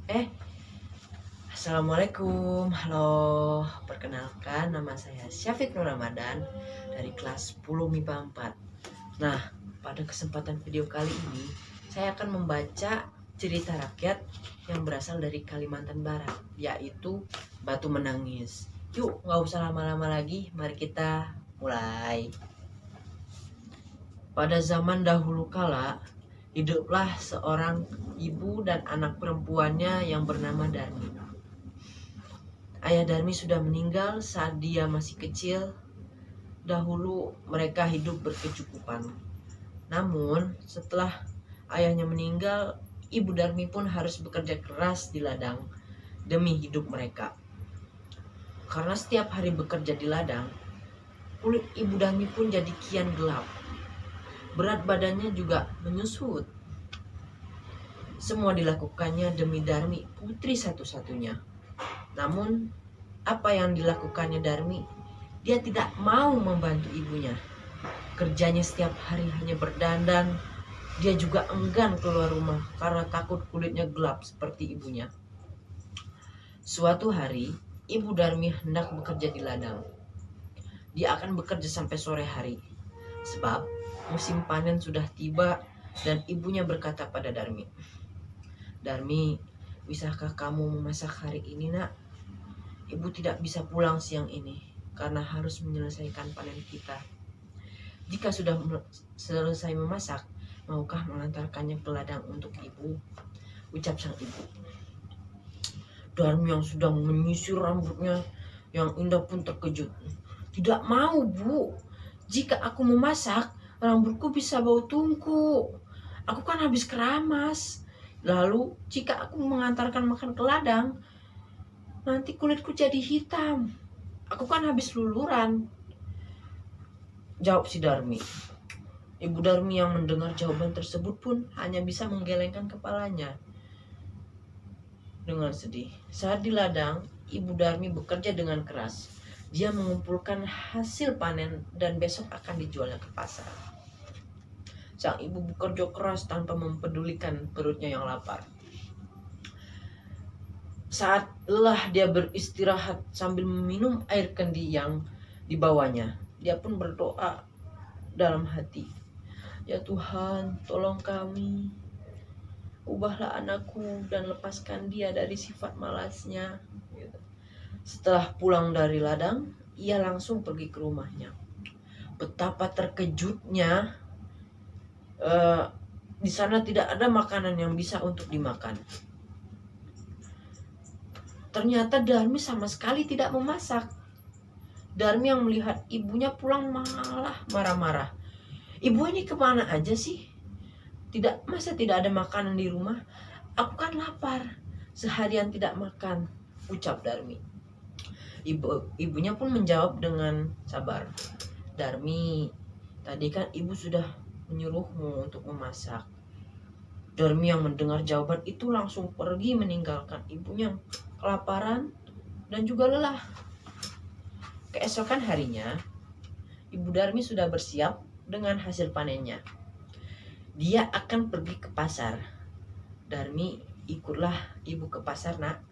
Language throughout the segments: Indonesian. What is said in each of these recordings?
Eh, Assalamualaikum. Halo, perkenalkan nama saya Syafiq Nur Ramadan dari kelas 10 MIPA 4. Nah, pada kesempatan video kali ini saya akan membaca cerita rakyat yang berasal dari Kalimantan Barat, yaitu Batu Menangis. Yuk, nggak usah lama-lama lagi, mari kita mulai. Pada zaman dahulu kala, hiduplah seorang ibu dan anak perempuannya yang bernama Darmi. Ayah Darmi sudah meninggal saat dia masih kecil. Dahulu mereka hidup berkecukupan. Namun setelah ayahnya meninggal, ibu Darmi pun harus bekerja keras di ladang demi hidup mereka. Karena setiap hari bekerja di ladang, kulit ibu Darmi pun jadi kian gelap. Berat badannya juga menyusut. Semua dilakukannya demi Darmi, putri satu-satunya. Namun, apa yang dilakukannya Darmi? Dia tidak mau membantu ibunya. Kerjanya setiap hari hanya berdandan. Dia juga enggan keluar rumah karena takut kulitnya gelap seperti ibunya. Suatu hari, ibu Darmi hendak bekerja di ladang. Dia akan bekerja sampai sore hari, sebab musim panen sudah tiba dan ibunya berkata pada Darmi, "Darmi, bisakah kamu memasak hari ini, nak? Ibu tidak bisa pulang siang ini karena harus menyelesaikan panen kita. Jika sudah selesai memasak, maukah mengantarkannya ke ladang untuk ibu?" Ucap sang ibu. Darmi yang sedang menyisir rambutnya yang indah pun terkejut. "Tidak mau, Bu. Jika aku memasak, rambutku bisa bau tungku. Aku kan habis keramas. Lalu jika aku mengantarkan makan ke ladang, nanti kulitku jadi hitam. Aku kan habis luluran," jawab si Darmi. Ibu Darmi yang mendengar jawaban tersebut pun hanya bisa menggelengkan kepalanya dengan sedih. Saat di ladang, ibu Darmi bekerja dengan keras. Dia mengumpulkan hasil panen dan besok akan dijualnya ke pasar. Sang ibu bekerja keras tanpa mempedulikan perutnya yang lapar. Saat lelah, dia beristirahat sambil meminum air kendi yang dibawanya. Dia pun berdoa dalam hati, "Ya Tuhan, tolong kami. Ubahlah anakku dan lepaskan dia dari sifat malasnya." Setelah pulang dari ladang, ia langsung pergi ke rumahnya. Betapa terkejutnya, di sana tidak ada makanan yang bisa untuk dimakan. Ternyata Darmi sama sekali tidak memasak. Darmi yang melihat ibunya pulang malah marah-marah. "Ibu ini kemana aja sih? Masa tidak ada makanan di rumah? Aku kan lapar. Seharian tidak makan," ucap Darmi. Ibunya pun menjawab dengan sabar, "Darmi, tadi kan ibu sudah menyuruhmu untuk memasak." Darmi yang mendengar jawaban itu langsung pergi meninggalkan ibunya yang kelaparan dan juga lelah. Keesokan harinya, ibu Darmi sudah bersiap dengan hasil panennya. Dia akan pergi ke pasar. "Darmi, ikutlah ibu ke pasar, nak.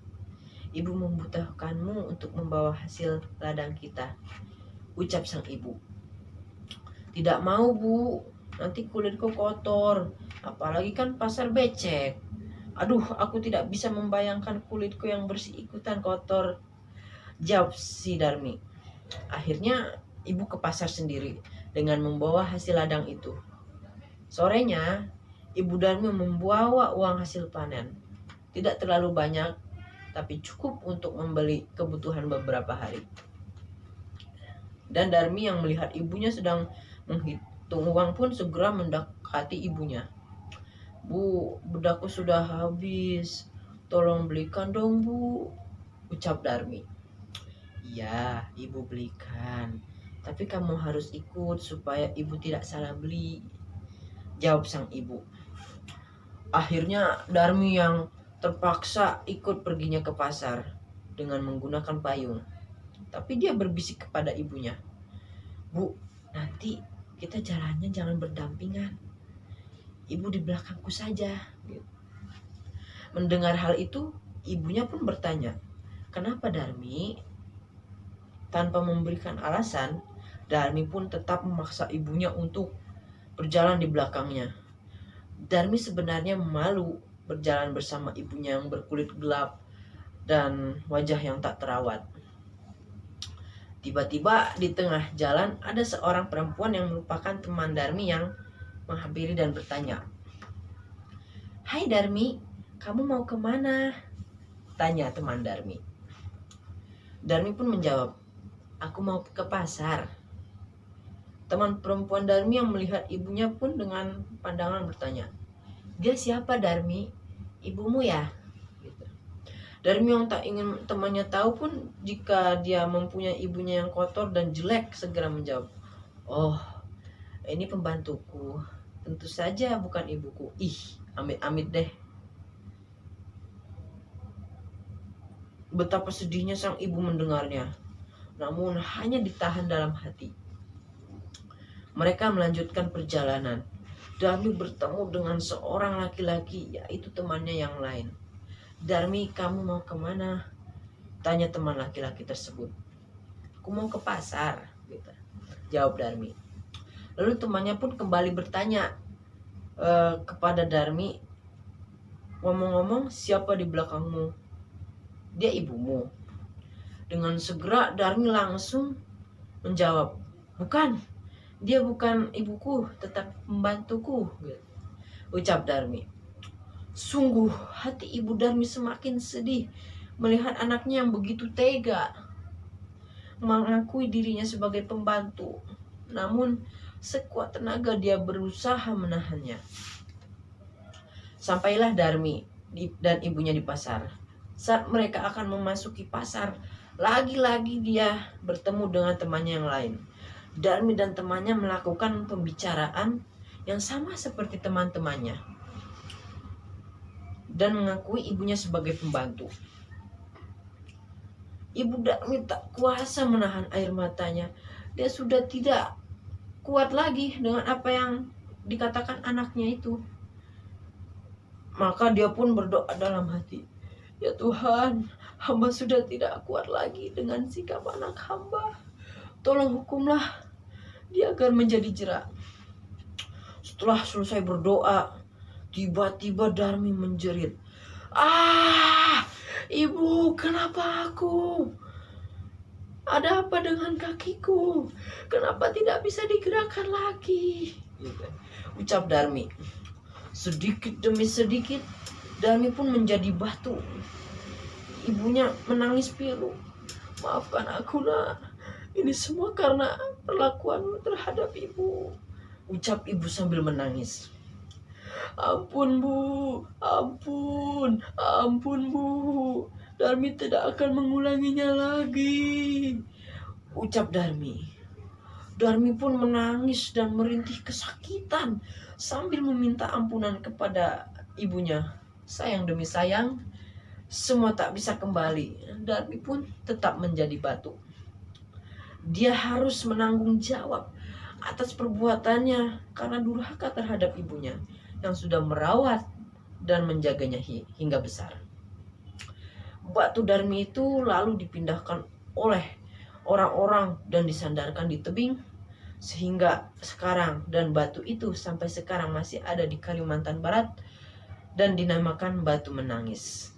Ibu membutuhkanmu untuk membawa hasil ladang kita," ucap sang ibu. "Tidak mau, Bu. Nanti kulitku kotor. Apalagi kan pasar becek. Aduh, aku tidak bisa membayangkan kulitku yang bersih ikutan kotor," jawab si Darmi. Akhirnya ibu ke pasar sendiri dengan membawa hasil ladang itu. Sorenya, ibu Darmi membawa uang hasil panen. Tidak terlalu banyak, tapi cukup untuk membeli kebutuhan beberapa hari. Dan Darmi yang melihat ibunya sedang menghitung uang pun segera mendekati ibunya. "Bu, bedakku sudah habis. Tolong belikan dong, Bu," ucap Darmi. "Iya, ibu belikan. Tapi kamu harus ikut supaya ibu tidak salah beli," jawab sang ibu. Akhirnya Darmi yang terpaksa ikut perginya ke pasar dengan menggunakan payung. Tapi dia berbisik kepada ibunya, "Bu, nanti kita jalannya jangan berdampingan. Ibu di belakangku saja." Mendengar hal itu, Ibunya pun bertanya, "Kenapa Darmi?" Tanpa memberikan alasan, Darmi pun tetap memaksa ibunya untuk berjalan di belakangnya. Darmi sebenarnya malu berjalan bersama ibunya yang berkulit gelap dan wajah yang tak terawat. Tiba-tiba di tengah jalan ada seorang perempuan yang merupakan teman Darmi yang menghampiri dan bertanya, "Hai Darmi, kamu mau kemana?" tanya teman Darmi. Darmi pun menjawab, "Aku mau ke pasar." Teman perempuan Darmi yang melihat ibunya pun dengan pandangan bertanya, "Dia siapa Darmi? Ibumu ya?" Gitu. Darmi yang tak ingin temannya tahu pun jika dia mempunyai ibunya yang kotor dan jelek segera menjawab, "Oh, ini pembantuku. Tentu saja bukan ibuku." Ih, amit-amit deh. Betapa sedihnya sang ibu mendengarnya, namun hanya ditahan dalam hati. Mereka melanjutkan perjalanan. Darmi bertemu dengan seorang laki-laki, yaitu temannya yang lain. "Darmi, kamu mau kemana?" tanya teman laki-laki tersebut. "Aku mau ke pasar," gitu, jawab Darmi. Lalu temannya pun kembali bertanya kepada Darmi, "Ngomong-ngomong, siapa di belakangmu?" "Dia ibumu." Dengan segera Darmi langsung menjawab, "Bukan, dia bukan ibuku, tetap pembantuku," gitu, ucap Darmi. Sungguh hati ibu Darmi semakin sedih melihat anaknya yang begitu tega mengakui dirinya sebagai pembantu. Namun sekuat tenaga dia berusaha menahannya. Sampailah Darmi dan ibunya di pasar. Saat mereka akan memasuki pasar, lagi-lagi dia bertemu dengan temannya yang lain. Darmi dan temannya melakukan pembicaraan yang sama seperti teman-temannya dan mengakui ibunya sebagai pembantu. Ibu Darmi tak kuasa menahan air matanya. Dia sudah tidak kuat lagi dengan apa yang dikatakan anaknya itu. Maka dia pun berdoa dalam hati, "Ya Tuhan, hamba sudah tidak kuat lagi dengan sikap anak hamba. Tolong hukumlah dia agar menjadi jerak." Setelah selesai berdoa, tiba-tiba Darmi menjerit, "Ah, ibu, kenapa aku? Ada apa dengan kakiku? Kenapa tidak bisa digerakkan lagi?" Gitu, ucap Darmi. Sedikit demi sedikit, Darmi pun menjadi batu. Ibunya menangis pilu, "Maafkan aku nak, ini semua karena perlakuanmu terhadap ibu," ucap ibu sambil menangis. "Ampun bu, ampun, ampun bu, Darmi tidak akan mengulanginya lagi," ucap Darmi. Darmi pun menangis dan merintih kesakitan sambil meminta ampunan kepada ibunya. Sayang demi sayang, semua tak bisa kembali. Darmi pun tetap menjadi batu. Dia harus menanggung jawab atas perbuatannya karena durhaka terhadap ibunya yang sudah merawat dan menjaganya hingga besar. Batu Darmi itu lalu dipindahkan oleh orang-orang dan disandarkan di tebing sehingga sekarang, dan batu itu sampai sekarang masih ada di Kalimantan Barat dan dinamakan batu menangis.